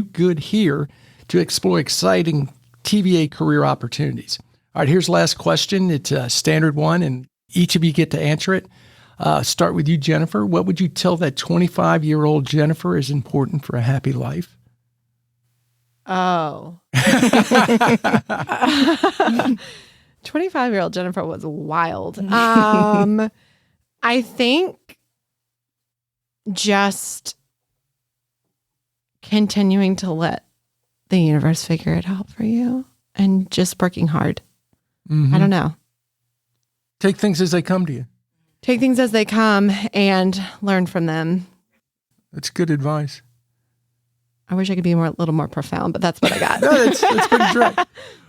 good here to explore exciting TVA career opportunities. All right, here's the last question. It's a standard one, and each of you get to answer it. Start with you, Jennifer. What would you tell that 25-year-old Jennifer is important for a happy life? Oh. 25-year-old Jennifer was wild. I think just continuing to let the universe figure it out for you and just working hard. I don't know. Take things as they come to you. Take things as they come and learn from them. That's good advice. I wish I could be a little more profound, but that's what I got. No, that's pretty direct.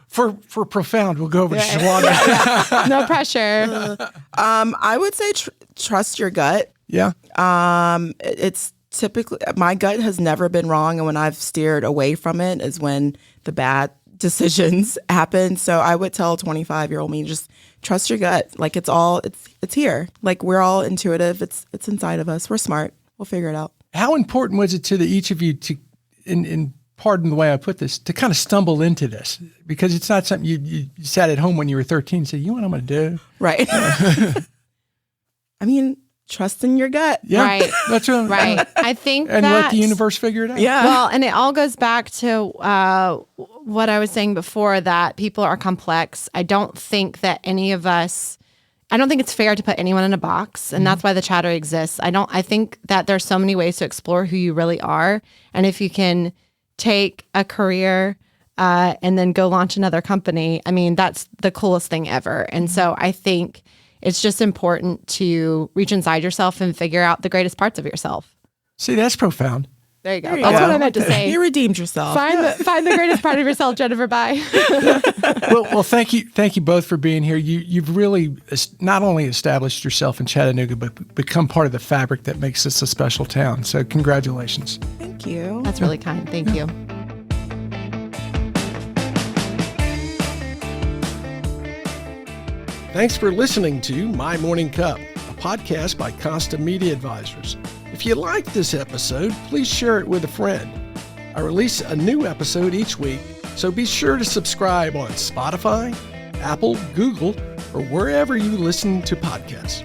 For profound, we'll go over to Shawanda. No pressure. I would say trust your gut. Yeah. It's typically, my gut has never been wrong, and when I've steered away from it is when the bad decisions happen. So I would tell 25-year-old me, just trust your gut. Like it's here. Like we're all intuitive. It's inside of us. We're smart. We'll figure it out. How important was it to each of you to, in pardon the way I put this, to kind of stumble into this? Because it's not something you sat at home when you were 13 and said, you know what I'm going to do? Right. I mean, trust in your gut. Yeah, Right. That's right. Right. I think And let the universe figure it out. Yeah. Well, and it all goes back to what I was saying before, that people are complex. I don't think that any of us, I don't think it's fair to put anyone in a box, and that's why the Chattery exists. I think that there's so many ways to explore who you really are, and if you can take a career and then go launch another company, I mean, that's the coolest thing ever. And so I think it's just important to reach inside yourself and figure out the greatest parts of yourself. See, that's profound. There you go. There you That's go. what I meant to say. You redeemed yourself. Find the greatest part of yourself, Jennifer. Bye. Well, thank you both for being here. You've really not only established yourself in Chattanooga, but become part of the fabric that makes this a special town. So congratulations. Thank you. That's really kind. Thank you. Thanks for listening to My Morning Cup, a podcast by Costa Media Advisors. If you liked this episode, please share it with a friend. I release a new episode each week, so be sure to subscribe on Spotify, Apple, Google, or wherever you listen to podcasts.